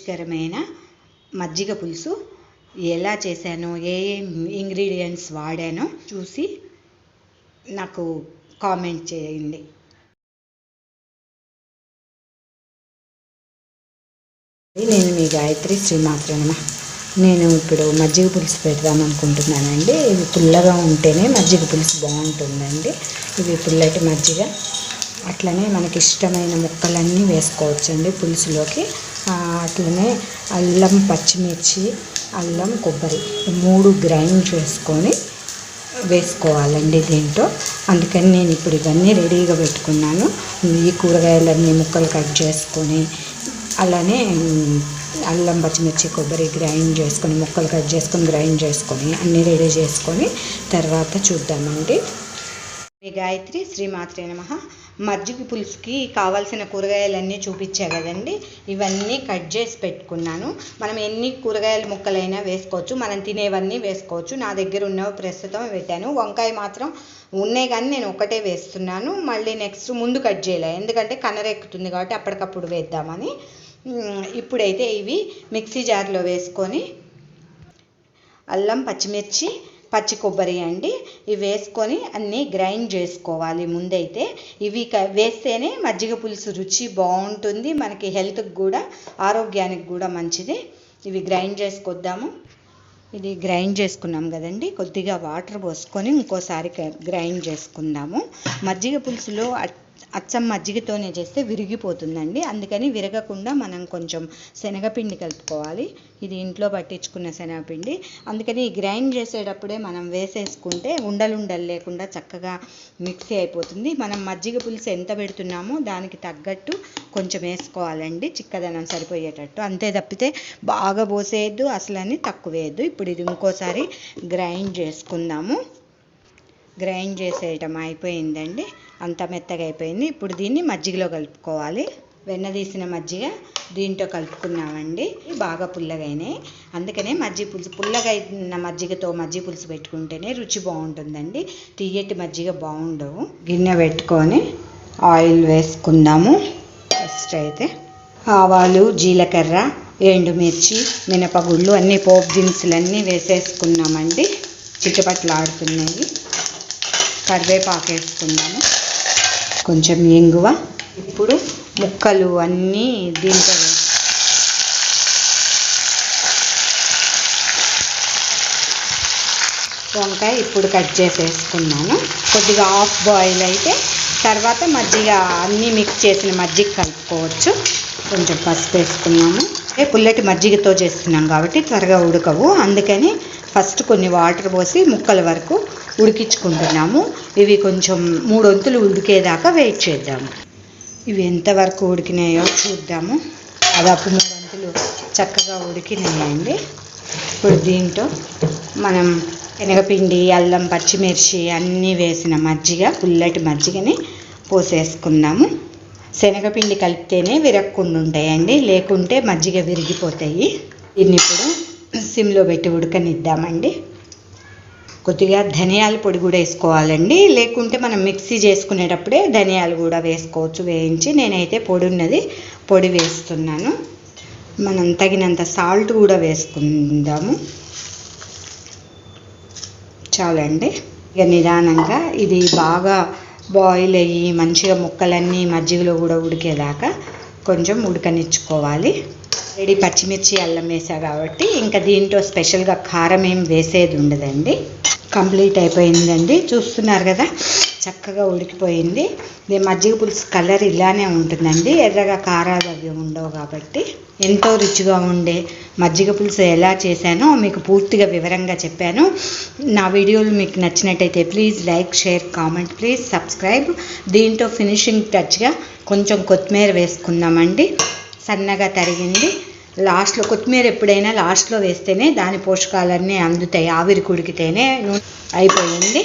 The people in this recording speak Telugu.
రుచికరమైన మజ్జిగ పులుసు ఎలా చేశానో, ఏ ఇంగ్రీడియంట్స్ వాడానో చూసి నాకు కామెంట్ చేయండి. నేను మీ గాయత్రి, శ్రీమాత్రే నమః. నేను ఇప్పుడు మజ్జిగ పులుసు పెడదాం అనుకుంటున్నానండి. ఇవి పుల్లగా ఉంటేనే మజ్జిగ పులుసు బాగుంటుందండి. ఇవి పుల్లటి మజ్జిగ. అట్లనే మనకి ఇష్టమైన ముక్కలన్నీ వేసుకోవచ్చండి పులుసులోకి. అట్లనే అల్లం, పచ్చిమిర్చి, అల్లం, కొబ్బరి 3 గ్రైండ్ చేసుకొని వేసుకోవాలండి దీంట్లో. అందుకని నేను ఇప్పుడు ఇవన్నీ రెడీగా పెట్టుకున్నాను. ఈ కూరగాయలన్నీ ముక్కలు కట్ చేసుకొని, అలానే అల్లం, పచ్చిమిర్చి, కొబ్బరి గ్రైండ్ చేసుకొని, ముక్కలు కట్ చేసుకొని గ్రైండ్ చేసుకొని అన్నీ రెడీ చేసుకొని తర్వాత చూద్దామండి. మీ గాయత్రి, శ్రీమాత్రే నమః. మజ్జిగ పులుసుకి కావాల్సిన కూరగాయలన్నీ చూపించా కదండి. ఇవన్నీ కట్ చేసి పెట్టుకున్నాను. మనం ఎన్ని కూరగాయల ముక్కలైనా వేసుకోవచ్చు, మనం తినేవన్నీ వేసుకోవచ్చు. నా దగ్గర ఉన్నవి ప్రస్తుతం పెట్టాను. వంకాయ మాత్రం ఉన్నాయి కానీ నేను ఒకటే వేస్తున్నాను. మళ్ళీ నెక్స్ట్ ముందు కట్ చేయలే, ఎందుకంటే కనరెక్కుతుంది కాబట్టి అప్పటికప్పుడు వేద్దామని. ఇప్పుడైతే ఇవి మిక్సీ జార్లో వేసుకొని అల్లం, పచ్చిమిర్చి, పచ్చి కొబ్బరి అండి, ఇవి వేసుకొని అన్నీ గ్రైండ్ చేసుకోవాలి. ముందైతే ఇవి వేస్తేనే మజ్జిగ పులుసు రుచి బాగుంటుంది, మనకి హెల్త్కి కూడా, ఆరోగ్యానికి కూడా మంచిది. ఇవి గ్రైండ్ చేసుకొద్దాము. ఇది గ్రైండ్ చేసుకున్నాం కదండి. కొద్దిగా వాటర్ పోసుకొని ఇంకోసారి గ్రైండ్ చేసుకుందాము. మజ్జిగ పులుసులో అచ్చం మజ్జిగతోనే చేస్తే విరిగిపోతుందండి. అందుకని విరగకుండా మనం కొంచెం శనగపిండి కలుపుకోవాలి. ఇది ఇంట్లో పట్టించుకున్న శనగపిండి. అందుకని గ్రైండ్ చేసేటప్పుడే మనం వేసేసుకుంటే ఉండలు లేకుండా చక్కగా మిక్సీ అయిపోతుంది. మనం మజ్జిగ పులుసు ఎంత పెడుతున్నామో దానికి తగ్గట్టు కొంచెం వేసుకోవాలండి, చిక్కదనం సరిపోయేటట్టు. అంతే తప్పితే బాగా పోసేయద్దు, అసలని తక్కువ వేయద్దు. ఇప్పుడు ఇది ఇంకోసారి గ్రైండ్ చేసుకుందాము. గ్రైండ్ చేసేయటం అయిపోయిందండి, అంత మెత్తగా అయిపోయింది. ఇప్పుడు దీన్ని మజ్జిగలో కలుపుకోవాలి. వెన్నదీసిన మజ్జిగ దీంట్లో కలుపుకున్నామండి. బాగా పుల్లగైనాయి. అందుకనే మజ్జిగ పులుసు పుల్లగా అయిన మజ్జిగతో మజ్జిగ పులుసు పెట్టుకుంటేనే రుచి బాగుంటుందండి. తీయటి మజ్జిగ బాగుండవు. గిన్నె పెట్టుకొని ఆయిల్ వేసుకుందాము. ఫస్ట్ అయితే ఆవాలు, జీలకర్ర, ఎండుమిర్చి, మినపగుళ్ళు అన్నీ పోపు దినుసులన్నీ వేసేసుకున్నామండి. చిటపట్లాడుతున్నాయి. కరివేపాకు వేసుకున్నాము, కొంచెం ఇంగువ. ఇప్పుడు ముక్కలు అన్నీ దీంట్లో వంకాయ ఇప్పుడు కట్ చేసేసుకున్నాను. కొద్దిగా హాఫ్ బాయిల్ అయితే తర్వాత మజ్జిగ అన్నీ మిక్స్ చేసిన మజ్జిగ కలుపుకోవచ్చు. కొంచెం పసుపు వేసుకున్నాము. పుల్లటి మజ్జిగతో చేస్తున్నాం కాబట్టి త్వరగా ఉడకవు. అందుకని ఫస్ట్ కొన్ని వాటర్ పోసి ముక్కల వరకు ఉడికించుకుంటున్నాము. ఇవి కొంచెం 3 వంతులు ఉడికేదాకా వెయిట్ చేద్దాము. ఇవి ఎంతవరకు ఉడికినాయో చూద్దాము. దాదాపు 3 వంతులు చక్కగా ఉడికినాయండి. ఇప్పుడు దీంట్లో మనం శనగపిండి, అల్లం, పచ్చిమిర్చి అన్నీ వేసిన మజ్జిగ, పుల్లటి మజ్జిగని పోసేసుకుందాము. శనగపిండి కలిపితేనే విరగకుండా ఉంటాయండి, లేకుంటే మజ్జిగ విరిగిపోతాయి. దీన్ని ఇప్పుడు సిమ్లో పెట్టి ఉడకనిద్దామండి. కొద్దిగా ధనియాల పొడి కూడా వేసుకోవాలండి, లేకుంటే మనం మిక్సీ చేసుకునేటప్పుడే ధనియాలు కూడా వేసుకోవచ్చు వేయించి. నేనైతే పొడి ఉన్నది, పొడి వేస్తున్నాను. మనం తగినంత సాల్ట్ కూడా వేసుకుందాము. చాలండి. ఇక నిదానంగా ఇది బాగా బాయిల్ అయ్యి మంచిగా ముక్కలన్నీ మజ్జిగలో కూడా ఉడికేదాకా కొంచెం ఉడకనిచ్చుకోవాలి. రెడీ పచ్చిమిర్చి, అల్లం వేసా కాబట్టి ఇంకా దీంట్లో స్పెషల్గా కారం ఏం వేసేది ఉండదండి. కంప్లీట్ అయిపోయిందండి. చూస్తున్నారు కదా, చక్కగా ఉడికిపోయింది. మజ్జిగ పులుసు కలర్ ఇలానే ఉంటుందండి, ఎర్రగా కారాలు అవి ఉండవు కాబట్టి. ఎంతో రుచిగా ఉండే మజ్జిగ పులుసు ఎలా చేశానో మీకు పూర్తిగా వివరంగా చెప్పాను. నా వీడియోలు మీకు నచ్చినట్టయితే please like, share, comment, please subscribe. దీంట్లో ఫినిషింగ్ టచ్గా కొంచెం కొత్తిమీర వేసుకుందామండి, సన్నగా తరిగింది. లాస్ట్లో కొత్తిమీర ఎప్పుడైనా లాస్ట్లో వేస్తేనే దాని పోషకాలన్నీ అందుతాయి. ఆవిరి కుడికితేనే అయిపోయింది.